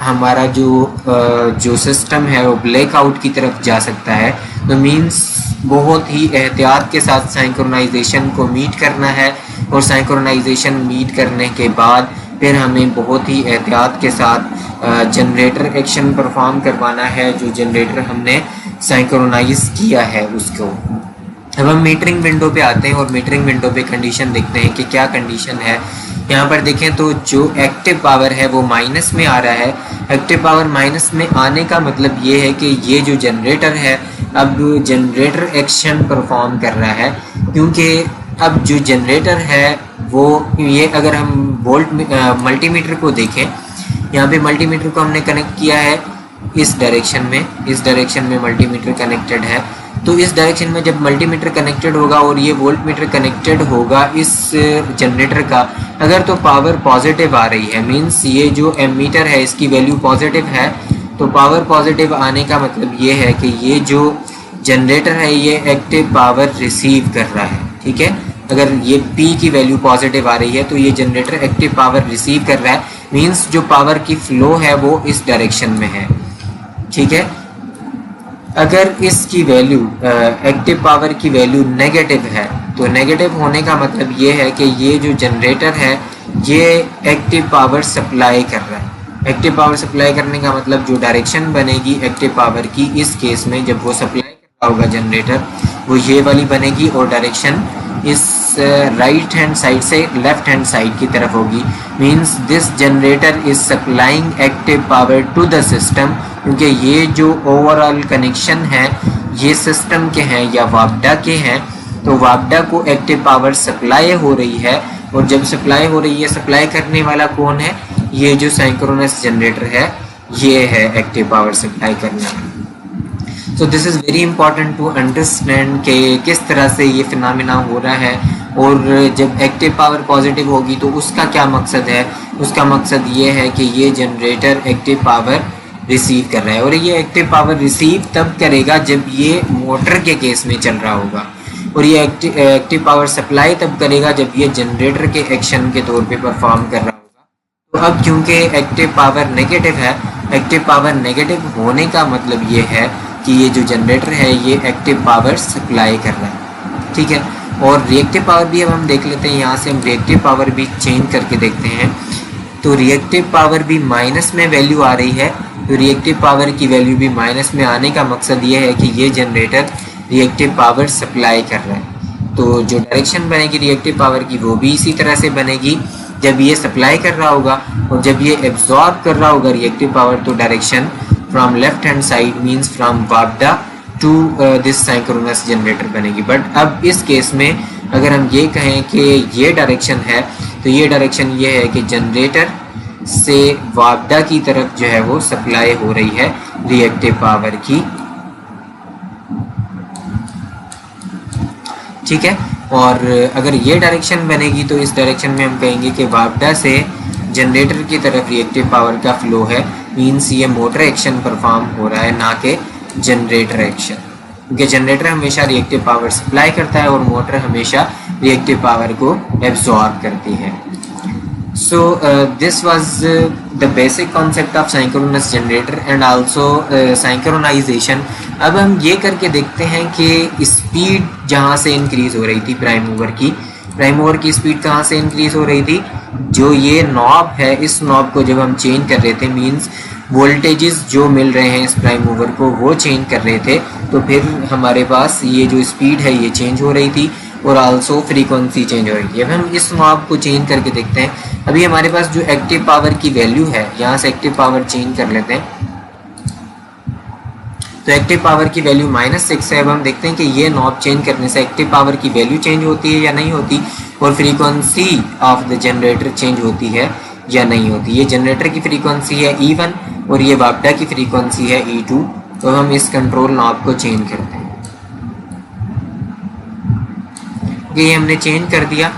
हमारा जो सिस्टम है वो ब्लैकआउट की तरफ जा सकता है। तो मींस बहुत ही एहतियात के साथ सिंक्रोनाइजेशन को मीट करना है। और सिंक्रोनाइजेशन मीट करने के बाद फिर हमें बहुत ही एहतियात के साथ जनरेटर एक्शन परफॉर्म करवाना है, जो जनरेटर हमने सिंक्रोनाइज किया है उसको। अब हम मीटरिंग विंडो पे आते हैं और मीटरिंग विंडो पे कंडीशन देखते हैं कि क्या कंडीशन है। यहाँ पर देखें तो जो एक्टिव पावर है वो माइनस में आ रहा है। एक्टिव पावर माइनस में आने का मतलब ये है कि ये जो जनरेटर है अब जनरेटर एक्शन परफॉर्म कर रहा है, क्योंकि अब जो जनरेटर है वो ये अगर हम वोल्ट मल्टीमीटर को देखें, यहाँ पे मल्टीमीटर को हमने कनेक्ट किया है इस डायरेक्शन में मल्टीमीटर कनेक्टेड है। तो इस डायरेक्शन में जब मल्टीमीटर कनेक्टेड होगा और ये वोल्टमीटर कनेक्टेड होगा इस जनरेटर का, अगर तो पावर पॉजिटिव आ रही है, मींस ये जो एमीटर है इसकी वैल्यू पॉजिटिव है, तो पावर पॉजिटिव आने का मतलब ये है कि ये जो जनरेटर है ये एक्टिव पावर रिसीव कर रहा है। ठीक है, अगर ये P की वैल्यू पॉजिटिव आ रही है तो ये जनरेटर एक्टिव पावर रिसीव कर रहा है, मींस जो पावर की फ्लो है वो इस डायरेक्शन में है। ठीक है, अगर इसकी वैल्यू एक्टिव पावर की वैल्यू नेगेटिव है तो नेगेटिव होने का मतलब ये है कि ये जो जनरेटर है ये एक्टिव पावर सप्लाई कर रहा है। एक्टिव पावर सप्लाई करने का मतलब जो डायरेक्शन बनेगी एक्टिव पावर की, इस केस में जब वो सप्लाई कर रहा होगा जनरेटर, वो ये वाली बनेगी और डायरेक्शन इस राइट हैंड साइड से लेफ्ट हैंड साइड की तरफ होगी। Means this generator is supplying active power to the system, क्योंकि ये जो ओवरऑल कनेक्शन है ये सिस्टम के हैं या वापडा के हैं, तो वापडा को एक्टिव पावर सप्लाई हो रही है। और जब सप्लाई हो रही है, सप्लाई करने वाला कौन है? ये जो साइक्रोनस जनरेटर है ये है एक्टिव पावर सप्लाई करने वाला। So this is very important to understand कि किस तरह से ये फिनोमेना हो रहा है, और जब एक्टिव पावर पॉजिटिव होगी तो उसका क्या मकसद है? उसका मकसद ये है कि ये जनरेटर एक्टिव पावर रिसीव कर रहा है, और ये एक्टिव पावर रिसीव तब करेगा जब ये मोटर के केस में चल रहा होगा, और ये एक्टिव पावर सप्लाई तब करेगा जब ये जनरेटर के एक्शन के तौर पे परफॉर्म कर रहा होगा। तो अब क्योंकि एक्टिव पावर नेगेटिव है, एक्टिव पावर नेगेटिव होने का मतलब ये है कि ये जो जनरेटर है ये एक्टिव पावर सप्लाई कर रहा है। ठीक है, और रिएक्टिव पावर भी अब हम देख लेते हैं। यहाँ से हम रिएक्टिव पावर भी चेंज करके देखते हैं। तो रिएक्टिव पावर भी माइनस में वैल्यू आ रही है, तो रिएक्टिव पावर की वैल्यू भी माइनस में आने का मकसद ये है कि ये जनरेटर रिएक्टिव पावर सप्लाई कर रहा है। तो जो डायरेक्शन बनेगी रिएक्टिव पावर की वो भी इसी तरह से बनेगी, जब ये सप्लाई कर रहा होगा और जब ये एब्जॉर्ब कर रहा होगा रिएक्टिव पावर, तो direction from left hand side means from वापडा टू दिस साइक्रोनस जनरेटर बनेगी। बट अब इस केस में अगर हम ये कहें कि ये डायरेक्शन है, तो ये डायरेक्शन ये है कि जनरेटर से वापडा की तरफ जो है वो सप्लाई हो रही है रिएक्टिव पावर की। ठीक है, और अगर ये डायरेक्शन बनेगी तो इस डायरेक्शन में हम कहेंगे कि वापडा से जनरेटर की तरफ रिएक्टिव पावर का फ्लो है, मीन्स ये मोटर एक्शन परफॉर्म हो रहा है, ना कि जनरेटर एक्शन, क्योंकि जनरेटर हमेशा रिएक्टिव पावर सप्लाई करता है और मोटर हमेशा रिएक्टिव पावर को एब्जॉर्ब करती है। So this was the basic concept of synchronous generator and also synchronization। अब हम ये करके देखते हैं कि स्पीड जहाँ से इंक्रीज़ हो रही थी प्राइम मूवर की स्पीड कहाँ से इंक्रीज़ हो रही थी? जो ये नॉब है, इस नॉब को जब हम चेंज कर रहे थे, मींस वोल्टेजेस जो मिल रहे हैं इस प्राइम मूवर को वो चेंज कर रहे थे, तो फिर हमारे पास ये जो स्पीड है ये चेंज हो रही थी और आल्सो फ्रीक्वेंसी चेंज हो रही थी। अब हम इस नॉब को चेंज करके देखते हैं। अभी हमारे पास जो एक्टिव पावर की वैल्यू है, यहाँ से एक्टिव पावर चेंज कर लेते हैं, तो एक्टिव पावर की वैल्यू -6 है। अब हम देखते हैं कि ये नॉब चेंज करने से एक्टिव पावर की वैल्यू चेंज होती है या नहीं होती, और frequency of the generator change होती है या नहीं होती। ये जनरेटर की फ्रीक्वेंसी है E1 और ये वापडा की फ्रीक्वेंसी है E2। तो हम इस कंट्रोल नॉब को चेंज करते हैं, ये हमने चेंज कर दिया।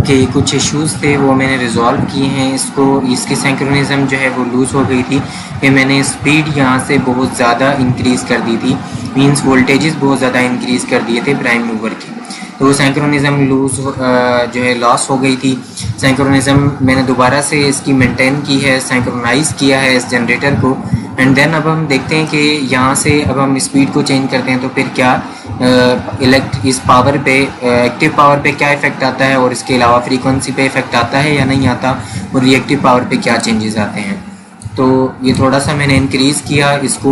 ओके, कुछ इश्यूज़ थे वो मैंने रिजॉल्व किए हैं। इसकी सिंक्रोनिज्म जो है वो लूज़ हो गई थी कि मैंने स्पीड यहाँ से बहुत ज़्यादा इंक्रीज़ कर दी थी, मींस वोल्टेजेस बहुत ज़्यादा इंक्रीज़ कर दिए थे प्राइम मूवर के, तो सिंक्रोनिज्म लूज़ जो है लॉस हो गई थी। सिंक्रोनिज्म मैंने दोबारा से इसकी मेंटेन की है, सिंक्रोनाइज़ किया है इस जनरेटर को, एंड देन अब हम देखते हैं कि यहाँ से अब हम स्पीड को चेंज करते हैं तो फिर क्या इस पावर पे एक्टिव पावर पे क्या इफ़ेक्ट आता है, और इसके अलावा फ्रीक्वेंसी पे इफ़ेक्ट आता है या नहीं आता, और रिएक्टिव पावर पे क्या चेंजेस आते हैं। तो ये थोड़ा सा मैंने इंक्रीज़ किया इसको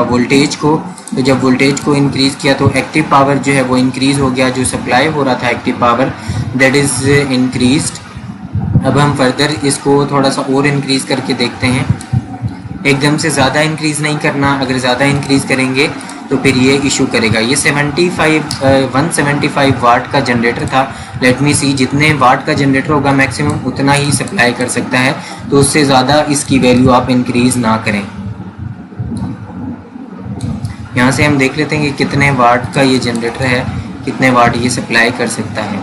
वोल्टेज को, तो जब वोल्टेज को इंक्रीज़ किया तो एक्टिव पावर जो है वो इंक्रीज़ हो गया, जो सप्लाई हो रहा था active power that is increased. अब हम फर्दर इसको थोड़ा सा और इंक्रीज़ करके देखते हैं। एकदम से ज़्यादा इंक्रीज़ नहीं करना, अगर ज़्यादा इंक्रीज़ करेंगे तो फिर ये इशू करेगा। ये 175 वाट का जनरेटर था। लेट मी सी, जितने वाट का जनरेटर होगा मैक्सिमम उतना ही सप्लाई कर सकता है, तो उससे ज़्यादा इसकी वैल्यू आप इंक्रीज़ ना करें। यहाँ से हम देख लेते हैं कि कितने वाट का ये जनरेटर है, कितने वाट ये सप्लाई कर सकता है।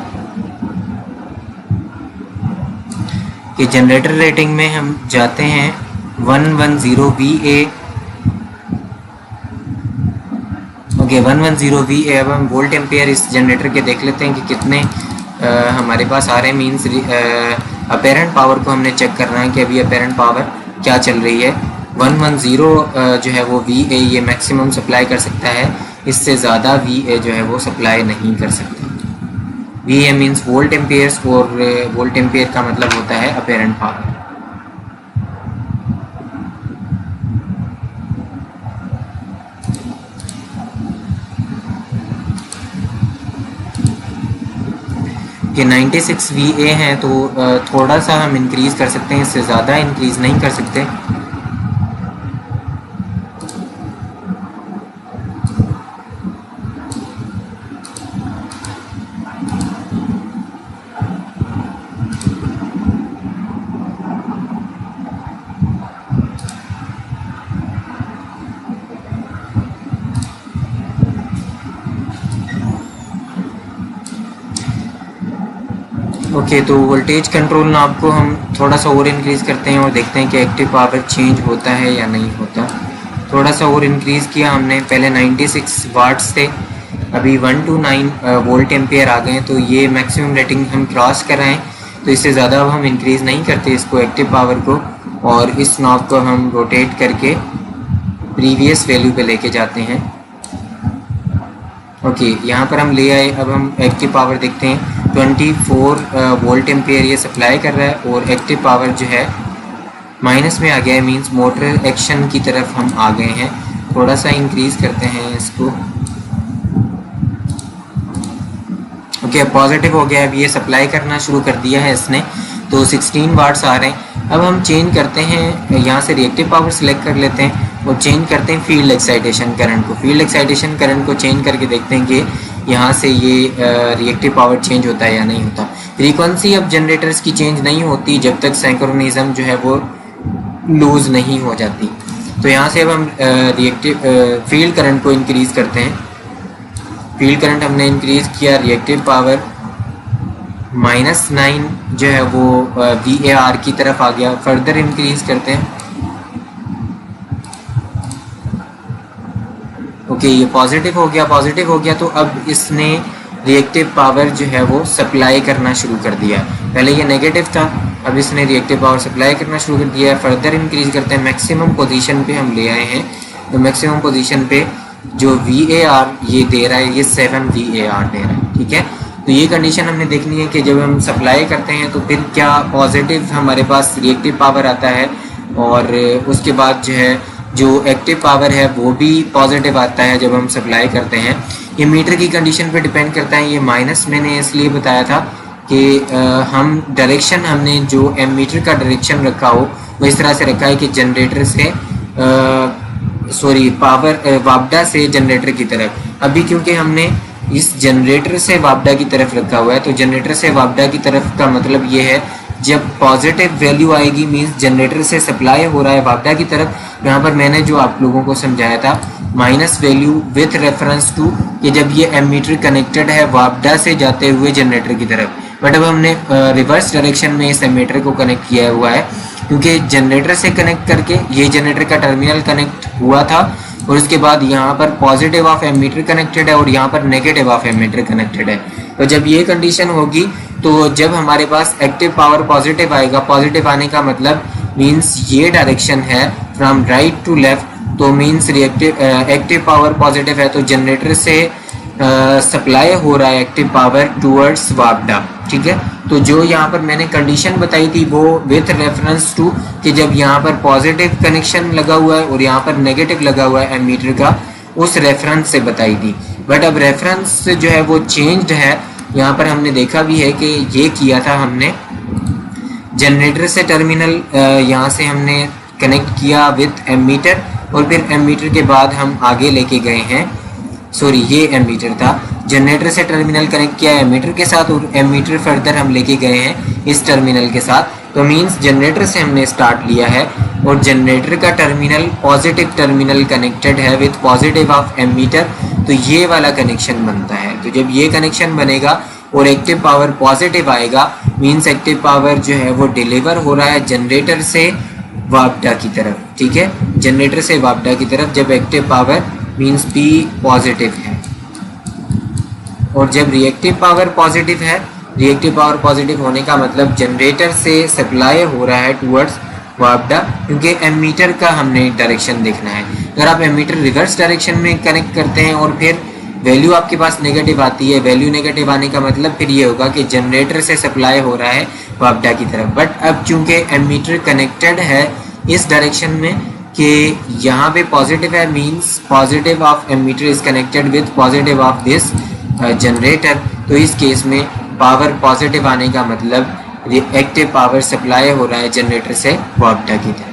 कि जनरेटर रेटिंग में हम जाते हैं 110 VA। Okay, 110 VA। अब हम वोल्ट एम्पियर इस जनरेटर के देख लेते हैं कि कितने हमारे पास आ रहे हैं, मीन्स अपेरेंट पावर को हमने चेक करना है कि अभी अपेरेंट पावर क्या चल रही है। 110 जो है वो VA ये मैक्सिमम सप्लाई कर सकता है, इससे ज़्यादा VA जो है वो सप्लाई नहीं कर सकता। VA मीन्स वोल्ट एम्पियर्स, और वोल्ट एम्पियर का मतलब होता है अपेरेंट पावर। कि 96 VA हैं, तो थोड़ा सा हम इंक्रीज़ कर सकते हैं, इससे ज़्यादा इंक्रीज़ नहीं कर सकते। ओके, तो वोल्टेज कंट्रोल नाब को हम थोड़ा सा और इंक्रीज़ करते हैं और देखते हैं कि एक्टिव पावर चेंज होता है या नहीं होता। थोड़ा सा और इंक्रीज़ किया हमने, पहले 96 वाट्स थे, अभी 129 वोल्ट एम्पियर आ गए हैं, तो ये मैक्सिमम रेटिंग हम क्रॉस कर रहे हैं, तो इससे ज़्यादा अब हम इंक्रीज़ नहीं करते इसको एक्टिव पावर को, और इस नॉब को हम रोटेट करके प्रीवियस वैल्यू पे लेके जाते हैं। ओके, यहाँ पर हम ले आए। अब हम एक्टिव पावर देखते हैं, 24 वोल्ट एम्पियर ये सप्लाई कर रहा है, और एक्टिव पावर जो है माइनस में आ गया है, मींस मोटर एक्शन की तरफ हम आ गए हैं। थोड़ा सा इंक्रीज़ करते हैं इसको। ओके, पॉजिटिव हो गया, अब ये सप्लाई करना शुरू कर दिया है इसने, तो 16 वाट्स आ रहे हैं। अब हम चेंज करते हैं, यहाँ से रिएक्टिव पावर सिलेक्ट कर लेते हैं और चेंज करते हैं फील्ड एक्साइटेशन करंट को। फील्ड एक्साइटेशन करंट को चेंज करके देखते हैं कि यहाँ से ये रिएक्टिव पावर चेंज होता है या नहीं होता। फ्रीक्वेंसी अब जनरेटर्स की चेंज नहीं होती जब तक सिंक्रोनिज्म जो है वो लूज़ नहीं हो जाती। तो यहाँ से अब हम फील्ड करंट को इंक्रीज़ करते हैं। फील्ड करंट हमने इंक्रीज़ किया, रिएक्टिव पावर -9 जो है वो VAR की तरफ आ गया। फर्दर इंक्रीज़ करते हैं। ओके, ये पॉजिटिव हो गया, तो अब इसने रिएक्टिव पावर जो है वो सप्लाई करना शुरू कर दिया। पहले ये नेगेटिव था, अब इसने रिएक्टिव पावर सप्लाई करना शुरू कर दिया है। फर्दर इंक्रीज़ करते हैं, मैक्सिमम पोजीशन पे हम ले आए हैं, तो मैक्सिमम पोजीशन पे जो VAR ये दे रहा है, ये 7 VAR दे रहा है। ठीक है, तो ये कंडीशन हमने देखनी है कि जब हम सप्लाई करते हैं तो फिर क्या पॉजिटिव हमारे पास रिएक्टिव पावर आता है, और उसके बाद जो है जो एक्टिव पावर है वो भी पॉजिटिव आता है जब हम सप्लाई करते हैं। ये मीटर की कंडीशन पे डिपेंड करता है। ये माइनस मैंने इसलिए बताया था कि हम डायरेक्शन, हमने जो एमीटर का डायरेक्शन रखा हो वो इस तरह से रखा है कि जनरेटर से पावर वापडा से जनरेटर की तरफ। अभी क्योंकि हमने इस जनरेटर से वापडा की तरफ रखा हुआ है, तो जनरेटर से वापडा की तरफ का मतलब ये है जब पॉजिटिव वैल्यू आएगी मींस जनरेटर से सप्लाई हो रहा है वापडा की तरफ। यहाँ पर मैंने जो आप लोगों को समझाया था minus value with reference to कि जब ये एमीटर कनेक्टेड है वापडा से जाते हुए जनरेटर की तरफ, बट अब हमने रिवर्स डायरेक्शन में इस एमीटर को कनेक्ट किया हुआ है, क्योंकि जनरेटर से कनेक्ट करके ये जनरेटर का टर्मिनल कनेक्ट हुआ था और उसके बाद यहाँ पर पॉजिटिव ऑफ एमीटर कनेक्टेड है और यहाँ पर नेगेटिव ऑफ एमीटर कनेक्टेड है। तो जब ये कंडीशन होगी तो जब हमारे पास एक्टिव पावर पॉजिटिव आएगा, पॉजिटिव आने का मतलब मीन्स ये डायरेक्शन है फ्रॉम राइट टू लेफ्ट, तो means reactive active power positive है, तो जनरेटर से सप्लाई हो रहा है एक्टिव पावर टूवर्ड्स वापडा। ठीक है, तो जो यहाँ पर मैंने कंडीशन बताई थी वो विथ रेफरेंस टू कि जब यहाँ पर पॉजिटिव कनेक्शन लगा हुआ है और यहाँ पर नेगेटिव लगा हुआ है एमीटर का, उस रेफरेंस से बताई थी। बट अब रेफरेंस जो है वो चेंज्ड है। यहाँ पर हमने देखा भी है कि ये किया था हमने जनरेटर से टर्मिनल यहाँ से हमने कनेक्ट किया विथ एमीटर और फिर एमीटर के बाद हम आगे लेके गए हैं, सॉरी ये एमीटर था, जनरेटर से टर्मिनल कनेक्ट किया एमीटर के साथ और एमीटर फर्दर हम लेके गए हैं इस टर्मिनल के साथ। तो मींस जनरेटर से हमने स्टार्ट लिया है और जनरेटर का टर्मिनल पॉजिटिव टर्मिनल कनेक्टेड है विथ पॉजिटिव ऑफ एमीटर, तो ये वाला कनेक्शन बनता है। तो जब ये कनेक्शन बनेगा और एक्टिव पावर पॉजिटिव आएगा मींस एक्टिव पावर जो है वो डिलीवर हो रहा है जनरेटर से वापडा की तरफ। ठीक है, जनरेटर से वापडा की तरफ जब active power means P positive है और जब रिएक्टिव पावर पॉजिटिव है, रिएक्टिव पावर पॉजिटिव होने का मतलब जनरेटर से सप्लाई हो रहा है टुवर्ड्स वापडा, क्योंकि एमीटर का हमने डायरेक्शन देखना है। अगर आप एमीटर रिवर्स डायरेक्शन में कनेक्ट करते हैं और फिर वैल्यू आपके पास नेगेटिव आती है, वैल्यू नेगेटिव आने का मतलब फिर ये होगा कि जनरेटर से सप्लाई हो रहा है वापडा की तरफ। बट अब चूंकि एमीटर कनेक्टेड है इस डायरेक्शन में कि यहाँ पे पॉजिटिव है means positive of ammeter is connected with positive of this generator, तो इस केस में पावर पॉजिटिव आने का मतलब एक्टिव पावर सप्लाई हो रहा है जनरेटर से वापडा की तरफ।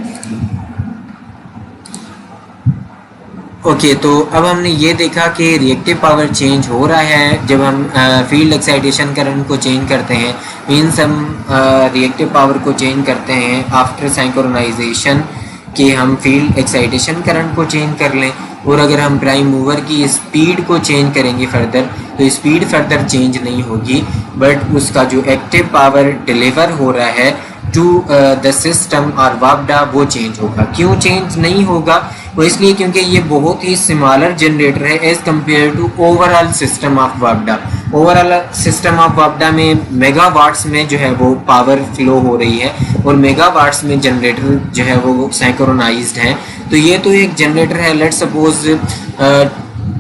ओके, तो अब हमने ये देखा कि रिएक्टिव पावर चेंज हो रहा है जब हम फील्ड एक्साइटेशन करंट को चेंज करते हैं, मीन्स हम रिएक्टिव पावर को चेंज करते हैं आफ्टर सिंक्रोनाइजेशन कि हम फील्ड एक्साइटेशन करंट को चेंज कर लें। और अगर हम प्राइम मूवर की स्पीड को चेंज करेंगे फर्दर, तो स्पीड फर्दर चेंज नहीं होगी, बट उसका जो एक्टिव पावर डिलीवर हो रहा है टू द सिस्टम और वापडा वो चेंज होगा। क्यों चेंज नहीं होगा? वो इसलिए क्योंकि ये बहुत ही स्मॉलर जनरेटर है as compare to overall system of वापडा। ओवरऑल सिस्टम ऑफ वापडा में मेगावाट्स में जो है वो पावर फ्लो हो रही है और मेगावाट्स में जनरेटर जो है वो सिंक्रोनाइज्ड है। तो ये तो एक जनरेटर है, लेट्स सपोज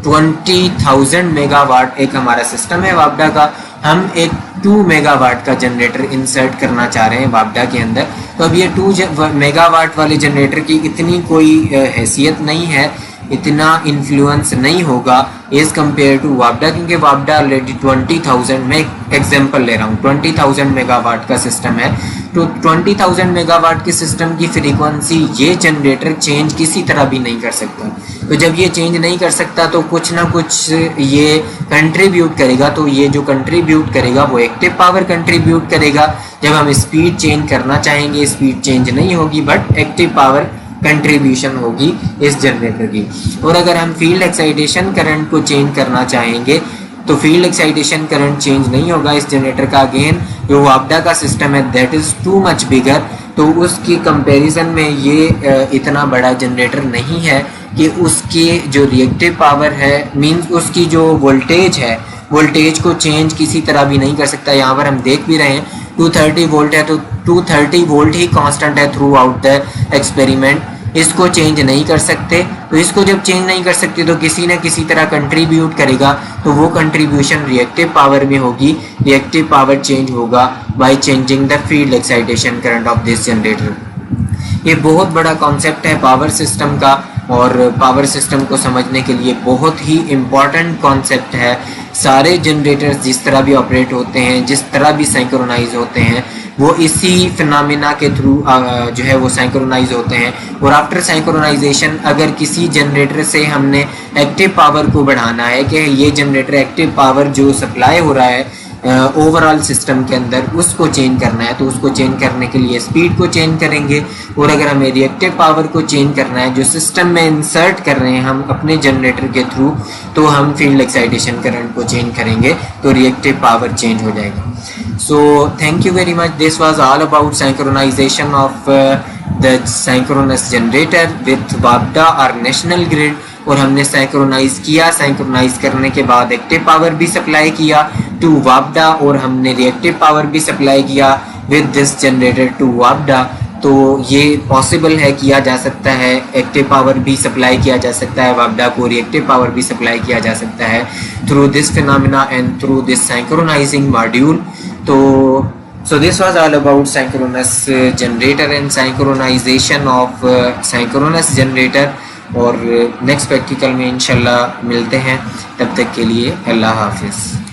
20,000 मेगावाट एक हमारा सिस्टम है वापडा का, हम एक 2 मेगावाट का जनरेटर इंसर्ट करना चाह रहे हैं वापडा के अंदर। तो अब ये 2 मेगावाट वाले जनरेटर की इतनी कोई हैसियत नहीं है, इतना इन्फ्लुएंस नहीं होगा एज कम्पेयर टू वापडा, क्योंकि वापडा ऑलरेडी 20,000 में एग्जांपल ले रहा हूँ 20,000 मेगावाट का सिस्टम है। तो 20,000 मेगावाट के सिस्टम की फ्रीक्वेंसी ये जनरेटर चेंज किसी तरह भी नहीं कर सकता। तो जब ये चेंज नहीं कर सकता तो कुछ ना कुछ ये कंट्रीब्यूट करेगा, तो ये जो कंट्रीब्यूट करेगा वो एक्टिव पावर कंट्रीब्यूट करेगा। जब हम स्पीड चेंज करना चाहेंगे स्पीड चेंज नहीं होगी, बट एक्टिव पावर कंट्रीब्यूशन होगी इस जनरेटर की। और अगर हम फील्ड एक्साइटेशन करंट को चेंज करना चाहेंगे तो फील्ड एक्साइटेशन करंट चेंज नहीं होगा इस जनरेटर का। अगेन जो वापडा का सिस्टम है that is too much bigger, तो उसकी कंपैरिजन में ये इतना बड़ा जनरेटर नहीं है कि उसकी जो रिएक्टिव पावर है मींस उसकी जो वोल्टेज है वोल्टेज को चेंज किसी तरह भी नहीं कर सकता। यहाँ पर हम देख भी रहे हैं 230 वोल्ट है, तो 230 वोल्ट ही कांस्टेंट है थ्रू आउट द एक्सपेरिमेंट, इसको चेंज नहीं कर सकते। तो इसको जब चेंज नहीं कर सकते तो किसी न किसी तरह कंट्रीब्यूट करेगा, तो वो कंट्रीब्यूशन रिएक्टिव पावर में होगी। रिएक्टिव पावर चेंज होगा by changing the field excitation current of this generator. ये बहुत बड़ा कॉन्सेप्ट है पावर सिस्टम का, और पावर सिस्टम को समझने के लिए बहुत ही इम्पॉर्टेंट कॉन्सेप्ट है। सारे जनरेटर्स जिस तरह भी ऑपरेट होते हैं, जिस तरह भी सिंक्रोनाइज होते हैं, वो इसी फिनोमेना के थ्रू जो है वो सिंक्रोनाइज होते हैं। और आफ्टर सिंक्रोनाइजेशन अगर किसी जनरेटर से हमने एक्टिव पावर को बढ़ाना है कि ये जनरेटर एक्टिव पावर जो सप्लाई हो रहा है ओवरऑल सिस्टम के अंदर उसको चेंज करना है, तो उसको चेंज करने के लिए स्पीड को चेंज करेंगे। और अगर हमें रिएक्टिव पावर को चेंज करना है जो सिस्टम में इंसर्ट कर रहे हैं हम अपने जनरेटर के थ्रू, तो हम फील्ड एक्साइटेशन करंट को चेंज करेंगे तो रिएक्टिव पावर चेंज हो जाएगा। So thank you very much. This was all about synchronization of the synchronous generator with वापडा और नेशनल ग्रिड। और हमने सिंक्रोनाइज किया, सिंक्रोनाइज करने के बाद एक्टिव पावर भी सप्लाई किया टू वापडा और हमने रिएक्टिव पावर भी सप्लाई किया विद दिस जनरेटर टू वापडा। तो ये पॉसिबल है, किया जा सकता है, एक्टिव पावर भी सप्लाई किया जा सकता है, वापडा को रिएक्टिव पावर भी सप्लाई किया जा सकता है through this phenomena and through this synchronising module. तो so this was all about synchronous generator and synchronization of synchronous generator। और नेक्स्ट प्रैक्टिकल में इंशाल्लाह मिलते हैं, तब तक के लिए अल्लाह हाफिज़।